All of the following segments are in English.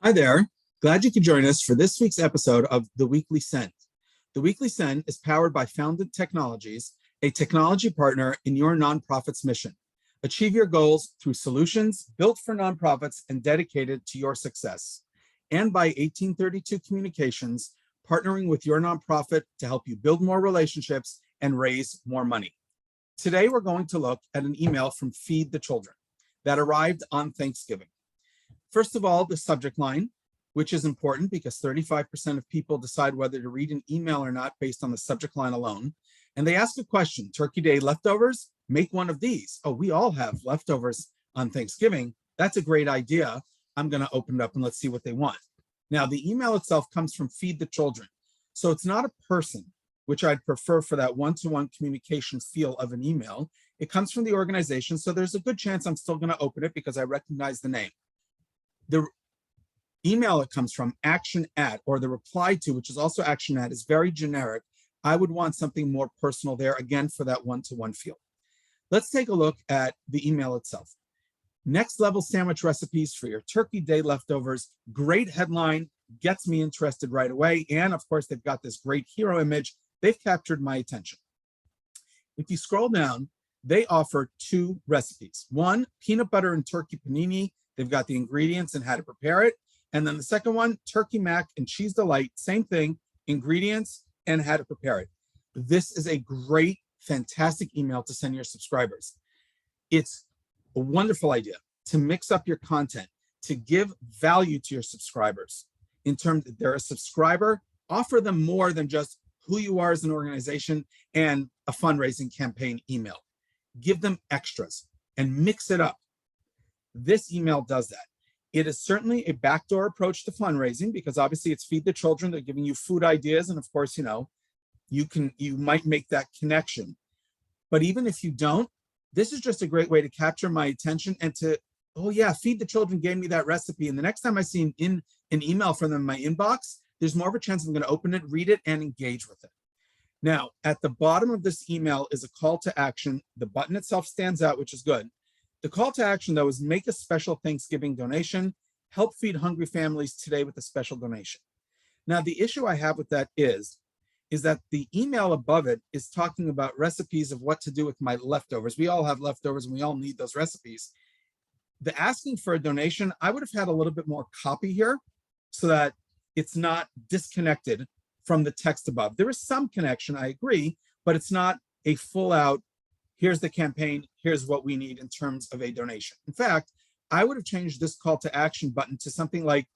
Hi there. Glad you could join us for this week's episode of The Weekly Send. The Weekly Send is powered by Founded Technologies, a technology partner in your nonprofit's mission. Achieve your goals through solutions built for nonprofits and dedicated to your success. And by 1832 Communications, partnering with your nonprofit to help you build more relationships and raise more money. Today, we're going to look at an email from Feed the Children that arrived on Thanksgiving. First of all, the subject line, which is important because 35% of people decide whether to read an email or not based on the subject line alone. And they ask a question: Turkey Day leftovers? Make one of these. Oh, we all have leftovers on Thanksgiving. That's a great idea. I'm going to open it up and let's see what they want. Now, the email itself comes from Feed the Children. So it's not a person, which I'd prefer for that one-to-one communication feel of an email. It comes from the organization. So there's a good chance I'm still going to open it because I recognize the name. The email it comes from, action at, or the reply to, which is also action at, is very generic. I would want something more personal there, again, for that one-to-one feel. Let's take a look at the email itself. Next level sandwich recipes for your Turkey Day leftovers. Great headline, gets me interested right away. And of course, they've got this great hero image. They've captured my attention. If you scroll down, they offer two recipes. One, peanut butter and turkey panini. They've got the ingredients and how to prepare it. And then the second one, turkey mac and cheese delight. Same thing, ingredients and how to prepare it. This is a great, fantastic email to send your subscribers. It's a wonderful idea to mix up your content, to give value to your subscribers. In terms that they're a subscriber, offer them more than just who you are as an organization and a fundraising campaign email. Give them extras and mix it up. This email does that. It is certainly a backdoor approach to fundraising because obviously it's Feed the Children. They're giving you food ideas. And of course, you might make that connection. But even if you don't, this is just a great way to capture my attention and to, oh yeah, Feed the Children gave me that recipe. And the next time I see an email from them in my inbox, there's more of a chance I'm going to open it, read it, and engage with it. Now, at the bottom of this email is a call to action. The button itself stands out, which is good. The call to action, though, is make a special Thanksgiving donation. Help feed hungry families today with a special donation. Now, the issue I have with that is that the email above it is talking about recipes of what to do with my leftovers. We all have leftovers and we all need those recipes. The asking for a donation, I would have had a little bit more copy here so that it's not disconnected from the text above. There is some connection, I agree, but it's not a full out, here's the campaign, here's what we need in terms of a donation. In fact, I would have changed this call to action button to something like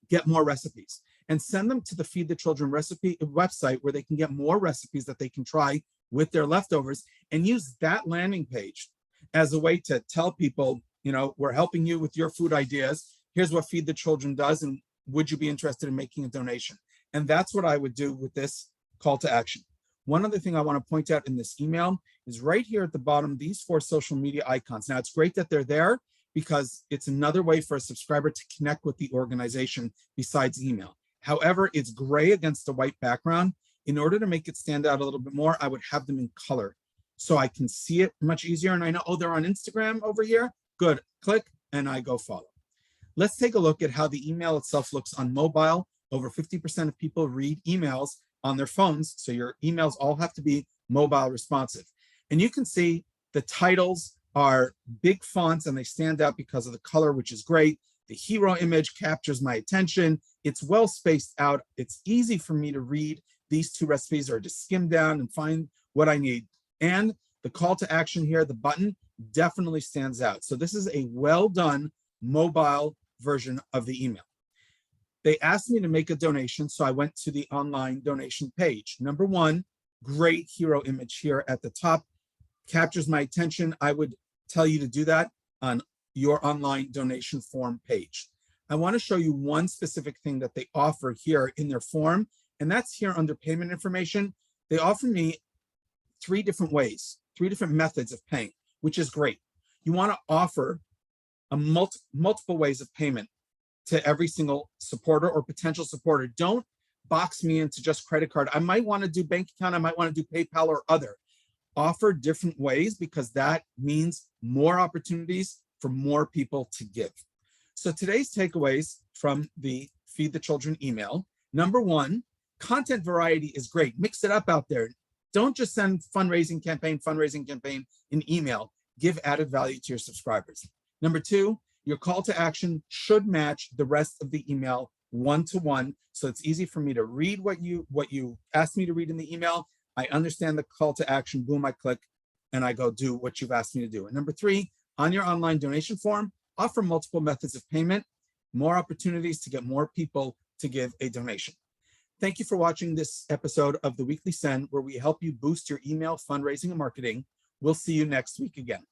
get more recipes and send them to the Feed the Children recipe website where they can get more recipes that they can try with their leftovers and use that landing page as a way to tell people, we're helping you with your food ideas. Here's what Feed the Children does. And would you be interested in making a donation? And that's what I would do with this call to action. One other thing I want to point out in this email is right here at the bottom, these 4 social media icons. Now, it's great that they're there because it's another way for a subscriber to connect with the organization besides email. However, it's gray against a white background. In order to make it stand out a little bit more, I would have them in color so I can see it much easier. And I know, oh, they're on Instagram over here. Good. Click and I go follow. Let's take a look at how the email itself looks on mobile. Over 50% of people read emails on their phones. So your emails all have to be mobile responsive. And you can see the titles are big fonts and they stand out because of the color, which is great. The hero image captures my attention. It's well spaced out. It's easy for me to read these 2 recipes or to skim down and find what I need. And the call to action here, the button, definitely stands out. So this is a well done mobile version of the email. They asked me to make a donation, so I went to the online donation page. Number 1, great hero image here at the top, captures my attention. I would tell you to do that on your online donation form page. I want to show you one specific thing that they offer here in their form, and that's here under payment information. They offer me 3 different ways, 3 different methods of paying, which is great. You want to offer a multiple ways of payment to every single supporter or potential supporter. Don't box me into just credit card. I might want to do bank account. I might want to do PayPal or other. Offer different ways because that means more opportunities for more people to give. So today's takeaways from the Feed the Children email. Number one, content variety is great. Mix it up out there. Don't just send fundraising campaign in email. Give added value to your subscribers. Number two, your call to action should match the rest of the email one-to-one. So it's easy for me to read what you asked me to read in the email. I understand the call to action, boom, I click, and I go do what you've asked me to do. And number three, on your online donation form, offer multiple methods of payment, more opportunities to get more people to give a donation. Thank you for watching this episode of the Weekly Send, where we help you boost your email fundraising and marketing. We'll see you next week again.